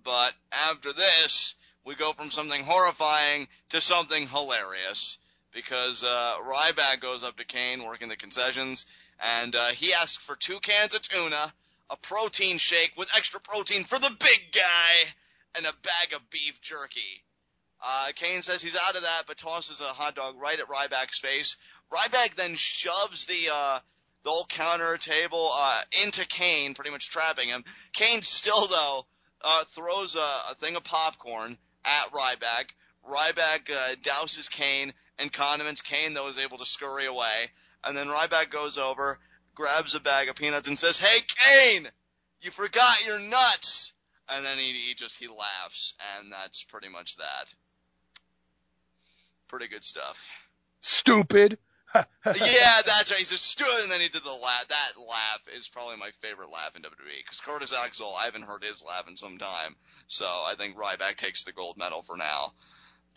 But after this, we go from something horrifying to something hilarious. Because Ryback goes up to Kane working the concessions, and he asks for 2 cans of tuna, a protein shake with extra protein for the big guy, and a bag of beef jerky. Kane says he's out of that, but tosses a hot dog right at Ryback's face. Ryback then shoves the whole counter table into Kane, pretty much trapping him. Kane still, though, throws a thing of popcorn at Ryback. Ryback douses Kane and condiments. Kane, though, is able to scurry away. And then Ryback goes over, grabs a bag of peanuts, and says, "Hey, Kane, you forgot your nuts." And then he laughs, and that's pretty much that. Pretty good stuff. Stupid. Yeah, that's right. He says stupid, and then he did the laugh. That laugh is probably my favorite laugh in WWE, because Curtis Axel, I haven't heard his laugh in some time. So I think Ryback takes the gold medal for now.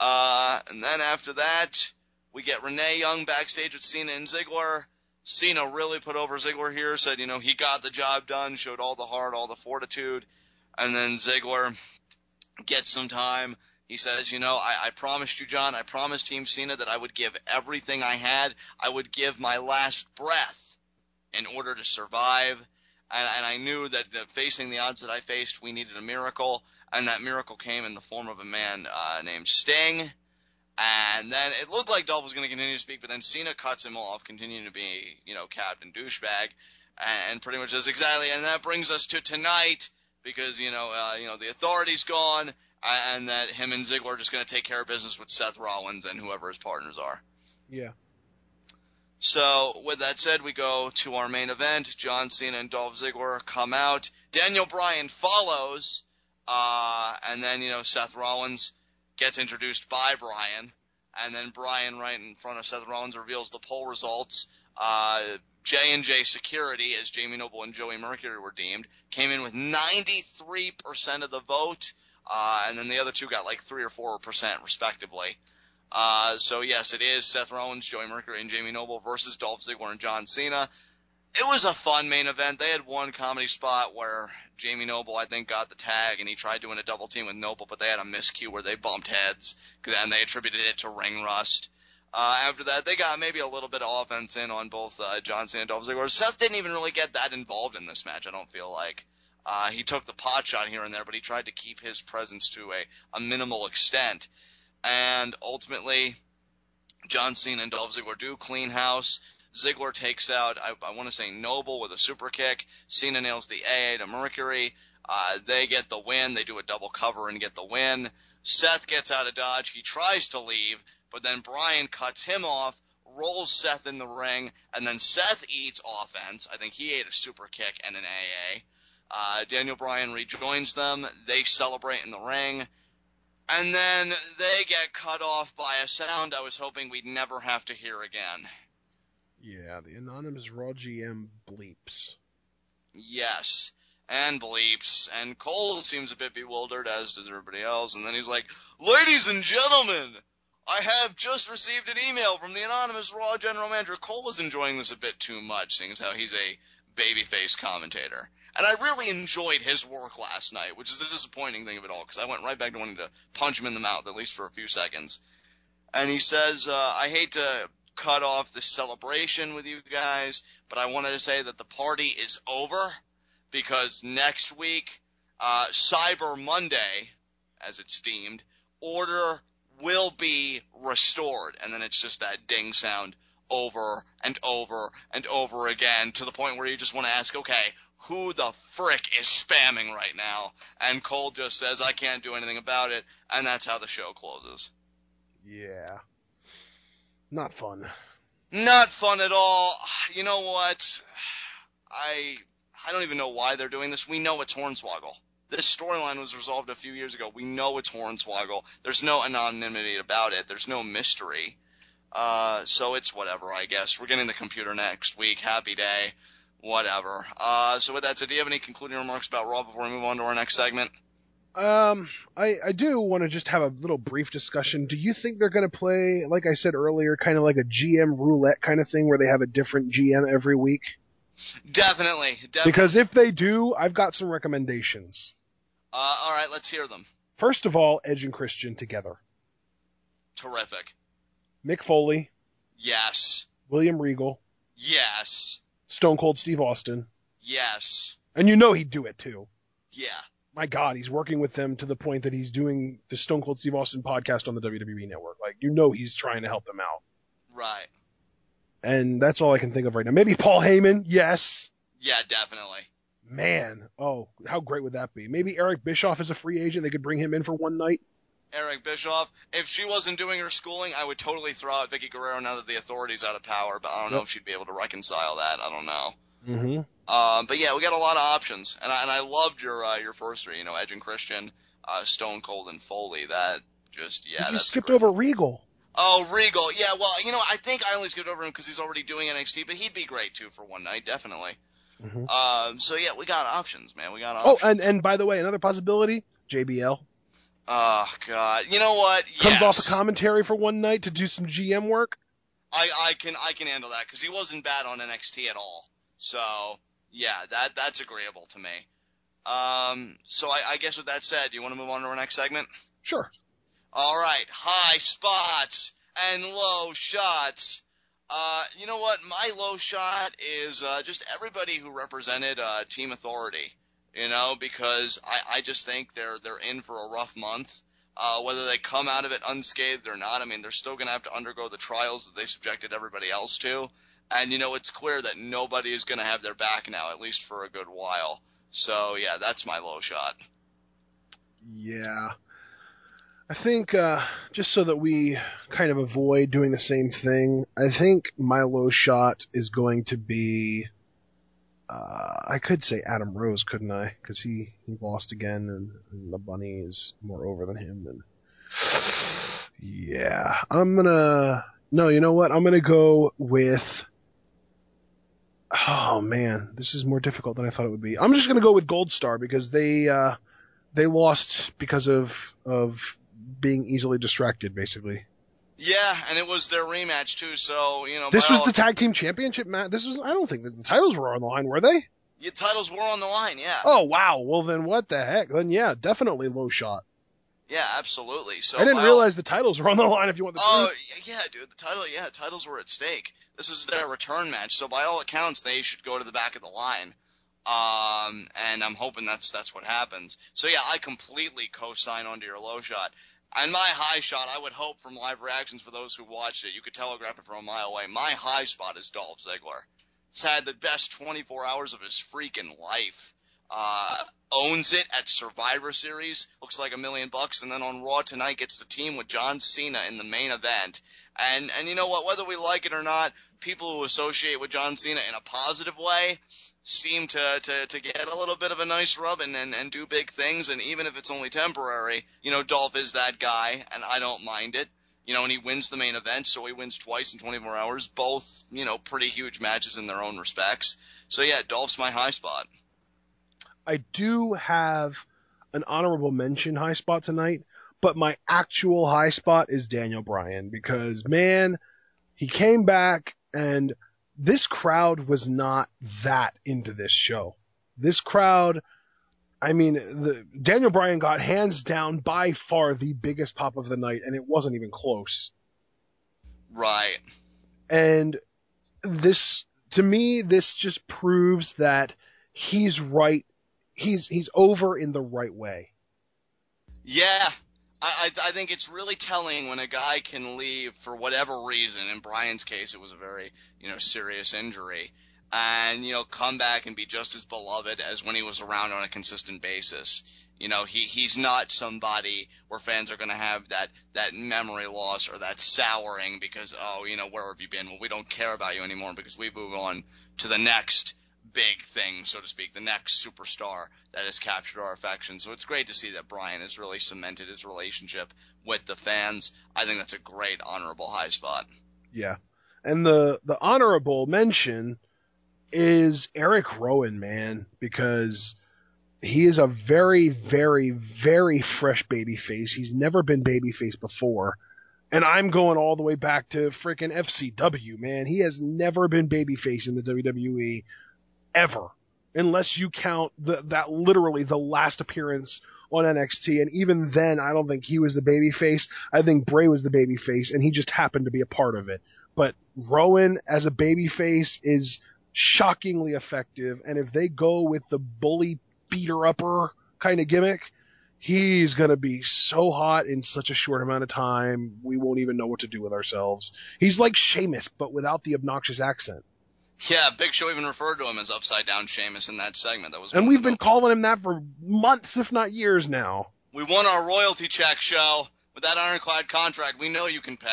And then after that, we get Renee Young backstage with Cena and Ziggler. Cena really put over Ziggler here, said, he got the job done, showed all the heart, all the fortitude. And then Ziggler gets some time. He says, I promised you, John, I promised Team Cena that I would give everything I had. I would give my last breath in order to survive. And I knew that facing the odds that I faced, we needed a miracle. And that miracle came in the form of a man named Sting. And then it looked like Dolph was going to continue to speak, but then Cena cuts him off, continuing to be, Captain Douchebag. And pretty much says exactly. And that brings us to tonight, because, the authority's gone. And that him and Ziggler are just going to take care of business with Seth Rollins and whoever his partners are. Yeah. So, with that said, we go to our main event. John Cena and Dolph Ziggler come out. Daniel Bryan follows. And then, Seth Rollins gets introduced by Bryan. And then Bryan, right in front of Seth Rollins, reveals the poll results. J&J Security, as Jamie Noble and Joey Mercury were deemed, came in with 93% of the vote. And then the other two got like 3 or 4% respectively. So yes, it is Seth Rollins, Joey Mercury, and Jamie Noble versus Dolph Ziggler and John Cena. It was a fun main event. They had one comedy spot where Jamie Noble, I think, got the tag, and he tried doing a double team with Noble, but they had a miscue where they bumped heads, and they attributed it to ring rust. After that, they got maybe a little bit of offense in on both John Cena and Dolph Ziggler. Seth didn't even really get that involved in this match, I don't feel like. He took the pot shot here and there, but he tried to keep his presence to a minimal extent. And ultimately, John Cena and Dolph Ziggler do clean house. Ziggler takes out, I want to say, Noble with a super kick. Cena nails the AA to Mercury. They get the win. They do a double cover and get the win. Seth gets out of dodge. He tries to leave, but then Bryan cuts him off, rolls Seth in the ring, and then Seth eats offense. I think he ate a super kick and an AA. Daniel Bryan rejoins them. They celebrate in the ring. And then they get cut off by a sound I was hoping we'd never have to hear again. Yeah, the anonymous Raw GM bleeps. Yes, and bleeps. And Cole seems a bit bewildered, as does everybody else. And then he's like, "Ladies and gentlemen, I have just received an email from the anonymous Raw general manager." Cole was enjoying this a bit too much, seeing as how he's a babyface commentator. And I really enjoyed his work last night, which is the disappointing thing of it all, because I went right back to wanting to punch him in the mouth, at least for a few seconds. And he says, I hate to cut off this celebration with you guys, but I wanted to say that the party is over, because next week, Cyber Monday, as it's deemed, order will be restored. And then it's just that ding sound over and over and over again, to the point where you just want to ask, okay, who the frick is spamming right now? And Cole just says, I can't do anything about it, and that's how the show closes. Yeah. Not fun. Not fun at all. You know what? I don't even know why they're doing this. We know it's Hornswoggle. This storyline was resolved a few years ago. We know it's Hornswoggle. There's no anonymity about it. There's no mystery. So it's whatever, I guess. We're getting the computer next week. Happy day. Whatever. So with that said, do you have any concluding remarks about Raw before we move on to our next segment? I do want to just have a little brief discussion. Do you think they're going to play, like I said earlier, kind of like a GM roulette kind of thing where they have a different GM every week? Definitely. Because if they do, I've got some recommendations. All right, let's hear them. First of all, Edge and Christian together. Terrific. Mick Foley. Yes. William Regal. Yes. Stone Cold Steve Austin. Yes. And you know he'd do it too. Yeah. My God, he's working with them to the point that he's doing the Stone Cold Steve Austin podcast on the WWE Network. Like, you know he's trying to help them out. Right. And that's all I can think of right now. Maybe Paul Heyman. Yes. Yeah, definitely. Man. Oh, how great would that be? Maybe Eric Bischoff is a free agent. They could bring him in for one night. Eric Bischoff. If she wasn't doing her schooling, I would totally throw out Vicky Guerrero now that the authority's out of power, but I don't know if she'd be able to reconcile that. I don't know. Mm-hmm. But yeah, we got a lot of options, and I loved your first three. Edge and Christian, Stone Cold and Foley. That just You skipped over Regal. Oh, Regal. Yeah, well, I think I only skipped over him because he's already doing NXT, but he'd be great too for one night, definitely. Mm-hmm. So yeah, we got options, man. We got options. Oh, and by the way, another possibility: JBL. Oh God, you know what? Comes off a commentary for one night to do some GM work. I can handle that because he wasn't bad on NXT at all. So yeah, that's agreeable to me. So I guess with that said, do you want to move on to our next segment? Sure. All right, high spots and low shots. You know what? My low shot is just everybody who represented Team Authority. Because I just think they're in for a rough month. Whether they come out of it unscathed or not, I mean, they're still going to have to undergo the trials that they subjected everybody else to. And, it's clear that nobody is going to have their back now, at least for a good while. So, yeah, that's my low shot. Yeah. I think just so that we kind of avoid doing the same thing, I think my low shot is going to be... I could say Adam Rose, couldn't I? Because he lost again, and the bunny is more over than him. And yeah, no, you know what? I'm gonna go with. Oh man, this is more difficult than I thought it would be. I'm just gonna go with Gold Star because they lost because of being easily distracted, basically. Yeah, and it was their rematch too, so, This was the tag team championship match? I don't think that the titles were on the line, were they? The titles were on the line, yeah. Oh, wow. Well, then what the heck? Then, yeah, definitely low shot. Yeah, absolutely. So I didn't realize the titles were on the line, if you want the truth. Yeah, dude, titles were at stake. This is their return match, so by all accounts, they should go to the back of the line. And I'm hoping that's what happens. So, yeah, I completely co-sign onto your low shot. And my high shot, I would hope from live reactions for those who watched it, you could telegraph it from a mile away. My high spot is Dolph Ziggler. He's had the best 24 hours of his freaking life. Owns it at Survivor Series. Looks like $1 million. And then on Raw tonight gets the team with John Cena in the main event. And you know what? Whether we like it or not, people who associate with John Cena in a positive way seem to get a little bit of a nice rub and do big things, and even if it's only temporary, Dolph is that guy, and I don't mind it. And he wins the main event, so he wins twice in 24 hours, both, pretty huge matches in their own respects. So yeah, Dolph's my high spot. I do have an honorable mention high spot tonight, but my actual high spot is Daniel Bryan, because, man, he came back and this crowd was not that into this show. This crowd, I mean, Daniel Bryan got hands down by far the biggest pop of the night, and it wasn't even close. Right. And this, to me, this just proves that he's right. He's over in the right way. Yeah. I think it's really telling when a guy can leave for whatever reason. In Bryan's case, it was a very, serious injury. And, come back and be just as beloved as when he was around on a consistent basis. He's not somebody where fans are going to have that memory loss or that souring because, where have you been? Well, we don't care about you anymore because we move on to the next big thing, so to speak, the next superstar that has captured our affection. So it's great to see that Bryan has really cemented his relationship with the fans. I think that's a great honorable high spot. Yeah. And the honorable mention is Eric Rowan, man, because he is a very, very, very fresh babyface. He's never been babyface before. And I'm going all the way back to freaking FCW, man. He has never been babyface in the WWE ever. unless you count that literally the last appearance on NXT. And even then, I don't think he was the babyface. I think Bray was the babyface, and he just happened to be a part of it. But Rowan as a babyface is shockingly effective, and if they go with the bully beater-upper kind of gimmick, he's going to be so hot in such a short amount of time, we won't even know what to do with ourselves. He's like Sheamus, but without the obnoxious accent. Yeah, Big Show even referred to him as Upside Down Sheamus in that segment. That was, and we've been calling him that for months, if not years now. We won our royalty check, Show. With that ironclad contract, we know you can pay.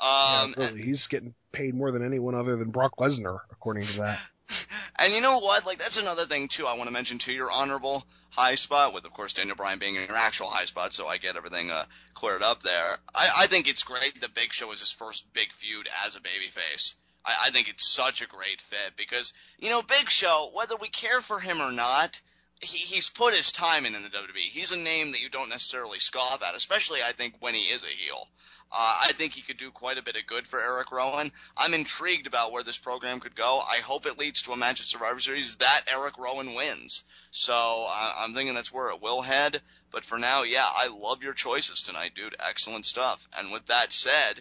Yeah, really, he's getting paid more than anyone other than Brock Lesnar, according to that. And you know what? Like, that's another thing, too, I want to mention, too, your honorable high spot, with, of course, Daniel Bryan being in your actual high spot, so I get everything cleared up there. I think it's great that Big Show is his first big feud as a babyface. I think it's such a great fit because, Big Show, whether we care for him or not, he's put his time in the WWE. He's a name that you don't necessarily scoff at, especially, I think, when he is a heel. I think he could do quite a bit of good for Eric Rowan. I'm intrigued about where this program could go. I hope it leads to a match at Survivor Series that Eric Rowan wins. So I'm thinking that's where it will head. But for now, yeah, I love your choices tonight, dude. Excellent stuff. And with that said,